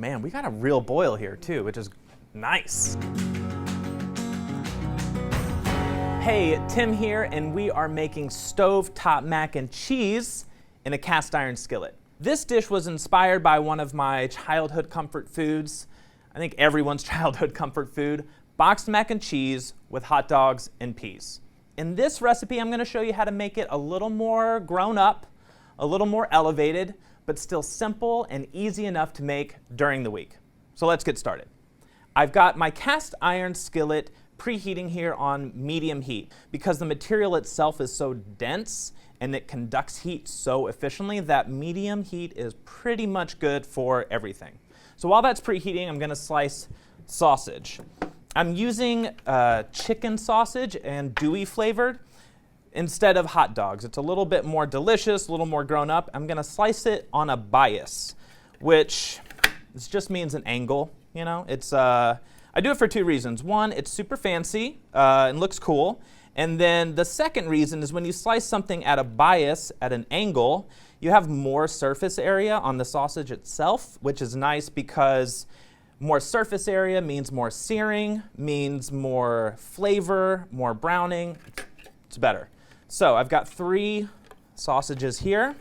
Man, we got a real boil here too, which is nice. Hey, Tim here, and we are making stovetop mac and cheese in a cast iron skillet. This dish was inspired by one of my childhood comfort foods, I think everyone's childhood comfort food, boxed mac and cheese with hot dogs and peas. In this recipe, I'm going to show you how to make it a little more grown up, a little more elevated, but still simple and easy enough to make during the week. So let's get started. I've got my cast iron skillet preheating here on medium heat because the material itself is so dense and it conducts heat so efficiently that medium heat is pretty much good for everything. So while that's preheating, I'm going to slice sausage. I'm using chicken sausage and Dewey flavored instead of hot dogs. It's a little bit more delicious, a little more grown up. I'm going to slice it on a bias, which this just means an angle. You know, it's I do it for two reasons. One, it's super fancy and looks cool. And then the second reason is when you slice something at a bias, at an angle, you have more surface area on the sausage itself, which is nice because more surface area means more searing, means more flavor, more browning. It's better. So I've got 3 sausages here.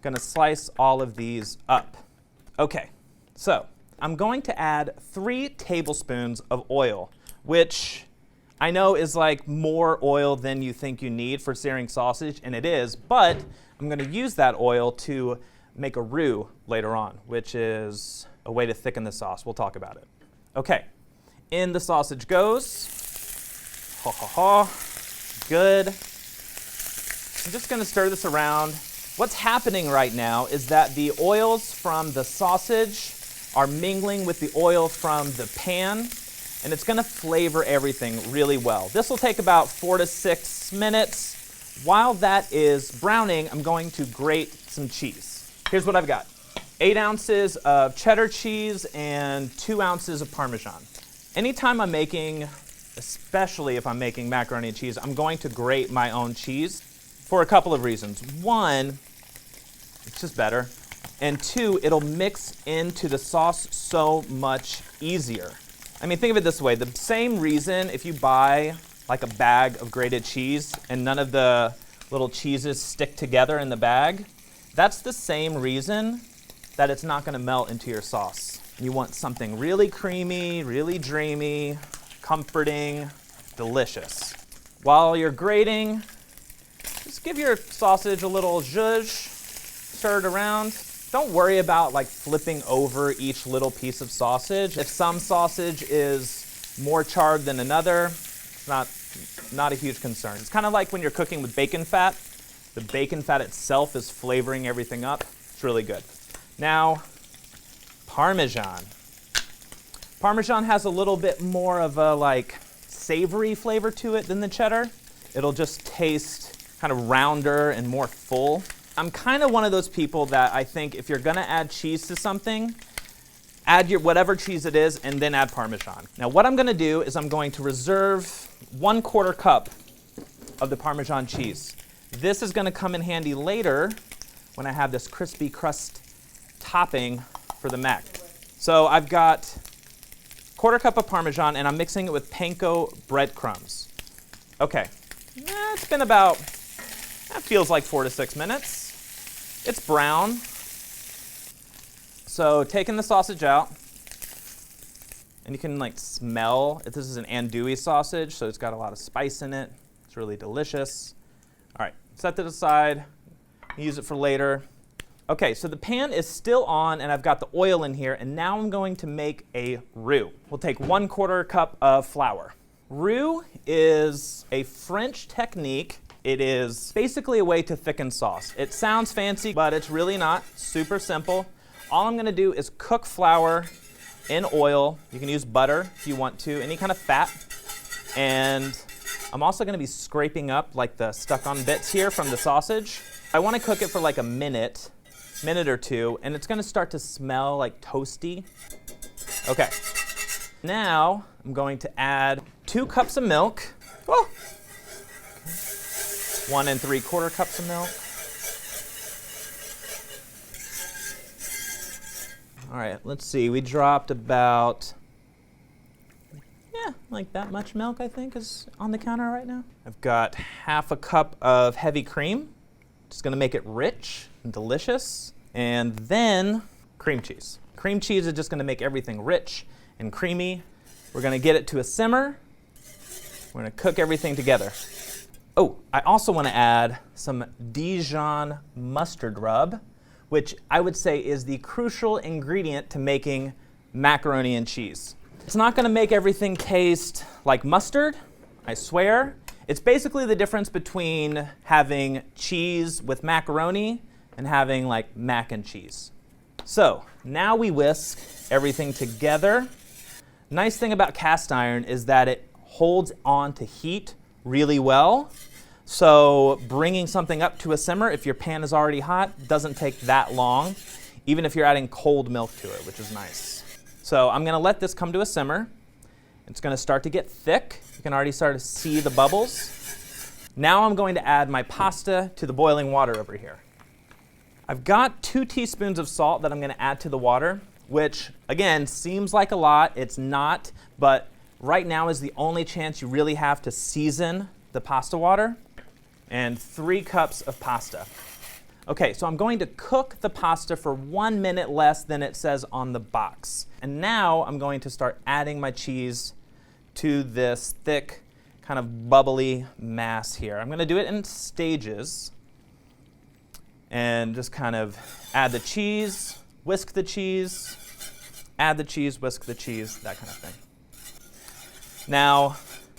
Gonna slice all of these up. Okay, so I'm going to add 3 tablespoons of oil, which I know is like more oil than you think you need for searing sausage, and it is, but I'm going to use that oil to make a roux later on, which is a way to thicken the sauce. We'll talk about it. Okay, in the sausage goes. Ha ha ha. Good. I'm just going to stir this around. What's happening right now is that the oils from the sausage are mingling with the oil from the pan, and it's going to flavor everything really well. This will take about 4 to 6 minutes. While that is browning, I'm going to grate some cheese. Here's what I've got. 8 ounces of cheddar cheese and 2 ounces of Parmesan. Anytime I'm making, especially if I'm making macaroni and cheese, I'm going to grate my own cheese for a couple of reasons. One, it's just better. And 2, it'll mix into the sauce so much easier. I mean, think of it this way. The same reason if you buy like a bag of grated cheese and none of the little cheeses stick together in the bag, that's the same reason that it's not going to melt into your sauce. You want something really creamy, really dreamy, comforting, delicious. While you're grating, just give your sausage a little zhuzh, stir it around. Don't worry about like flipping over each little piece of sausage. If some sausage is more charred than another, it's not a huge concern. It's kind of like when you're cooking with bacon fat. The bacon fat itself is flavoring everything up. It's really good. Now, Parmesan. Parmesan has a little bit more of a like savory flavor to it than the cheddar. It'll just taste kind of rounder and more full. I'm kind of one of those people that I think if you're going to add cheese to something, add your whatever cheese it is and then add Parmesan. Now what I'm going to do is I'm going to reserve 1/4 cup of the Parmesan cheese. This is going to come in handy later when I have this crispy crust topping for the mac. So I've got 1/4 cup of Parmesan and I'm mixing it with panko breadcrumbs. Okay, it's been about, that feels like 4 to 6 minutes. It's brown. So taking the sausage out, and you can like smell, if this is an andouille sausage, so it's got a lot of spice in it. It's really delicious. All right, set that aside, use it for later. Okay, so the pan is still on and I've got the oil in here, and now I'm going to make a roux. We'll take 1/4 cup of flour. Roux is a French technique. It is basically a way to thicken sauce. It sounds fancy, but it's really not. Super simple. All I'm going to do is cook flour in oil. You can use butter if you want to, any kind of fat. And I'm also going to be scraping up like the stuck-on bits here from the sausage. I want to cook it for like a minute or two, and it's going to start to smell like toasty. Okay. Now I'm going to add 2 cups of milk. Oh. 1 3/4 cups of milk. All right, let's see. We dropped about, like that much milk, I think, is on the counter right now. I've got half a cup of heavy cream. Just going to make it rich and delicious. And then cream cheese. Cream cheese is just going to make everything rich and creamy. We're going to get it to a simmer. We're going to cook everything together. Oh, I also want to add some Dijon mustard rub, which I would say is the crucial ingredient to making macaroni and cheese. It's not going to make everything taste like mustard, I swear. It's basically the difference between having cheese with macaroni and having like mac and cheese. So now we whisk everything together. Nice thing about cast iron is that it holds on to heat really well. So bringing something up to a simmer, if your pan is already hot, doesn't take that long, even if you're adding cold milk to it, which is nice. So I'm going to let this come to a simmer. It's going to start to get thick. You can already start to see the bubbles. Now I'm going to add my pasta to the boiling water over here. I've got 2 teaspoons of salt that I'm going to add to the water, which, again, seems like a lot. It's not, but right now is the only chance you really have to season the pasta water. And 3 cups of pasta. Okay, so I'm going to cook the pasta for 1 minute less than it says on the box. And now I'm going to start adding my cheese to this thick, kind of bubbly mass here. I'm going to do it in stages. And just kind of add the cheese, whisk the cheese, add the cheese, whisk the cheese, that kind of thing. Now,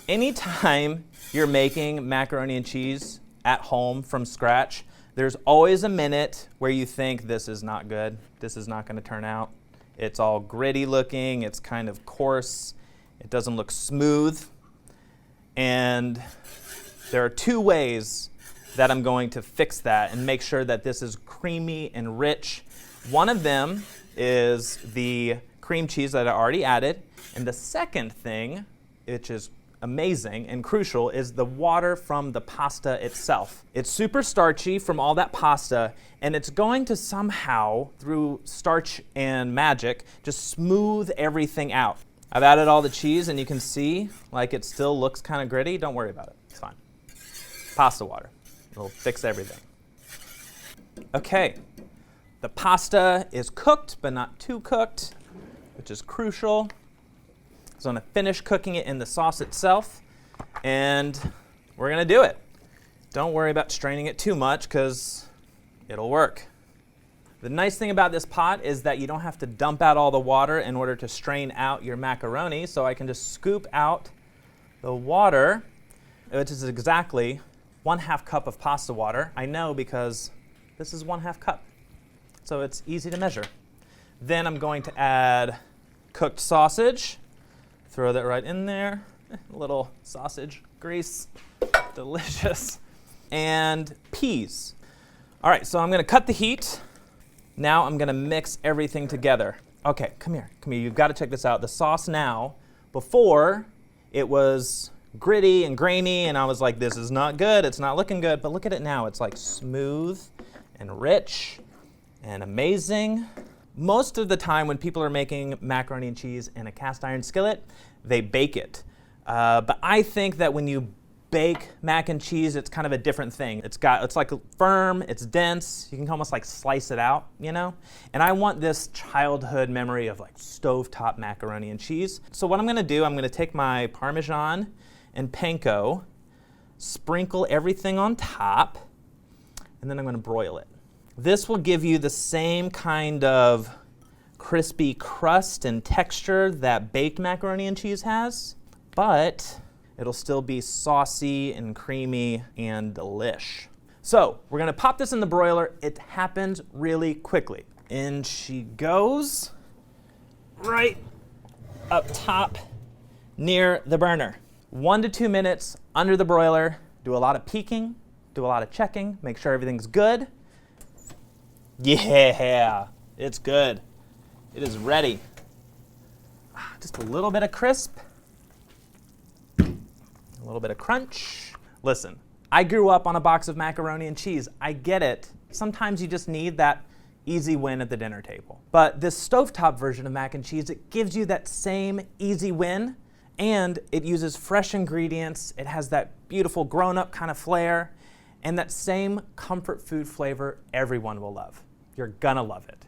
anytime you're making macaroni and cheese at home from scratch, there's always a minute where you think this is not good, this is not going to turn out. It's all gritty looking, it's kind of coarse, it doesn't look smooth. And there are 2 ways that I'm going to fix that and make sure that this is creamy and rich. One of them is the cream cheese that I already added. And the second thing, which is amazing and crucial, is the water from the pasta itself. It's super starchy from all that pasta, and it's going to somehow, through starch and magic, just smooth everything out. I've added all the cheese, and you can see like it still looks kind of gritty. Don't worry about it. It's fine. Pasta water. It'll fix everything. Okay. The pasta is cooked, but not too cooked, which is crucial. So I'm going to finish cooking it in the sauce itself, and we're going to do it. Don't worry about straining it too much because it'll work. The nice thing about this pot is that you don't have to dump out all the water in order to strain out your macaroni, so I can just scoop out the water, which is exactly 1/2 cup of pasta water. I know because this is 1/2 cup, so it's easy to measure. Then I'm going to add cooked sausage. Throw that right in there. A little sausage grease. Delicious. And peas. All right, so I'm going to cut the heat. Now I'm going to mix everything together. Okay, come here. Come here. You've got to check this out. The sauce now, before it was gritty and grainy, and I was like, this is not good. It's not looking good. But look at it now. It's like smooth and rich and amazing. Most of the time when people are making macaroni and cheese in a cast iron skillet, they bake it. But I think that when you bake mac and cheese, it's kind of a different thing. It's like firm, it's dense, you can almost like slice it out, you know? And I want this childhood memory of like stovetop macaroni and cheese. So what I'm gonna do, I'm gonna take my Parmesan and panko, sprinkle everything on top, and then I'm gonna broil it. This will give you the same kind of crispy crust and texture that baked macaroni and cheese has, but it'll still be saucy and creamy and delish. So we're gonna pop this in the broiler. It happens really quickly. In she goes, right up top near the burner. 1 to 2 minutes under the broiler. Do a lot of peeking, do a lot of checking, make sure everything's good. Yeah, it's good. It is ready. Just a little bit of crisp, a little bit of crunch. Listen, I grew up on a box of macaroni and cheese. I get it. Sometimes you just need that, easy win at the dinner table. But this stovetop version of mac and cheese, it gives you that same easy win, and it uses fresh ingredients. It has that beautiful grown-up kind of flair, and that same comfort food flavor everyone will love. You're gonna love it.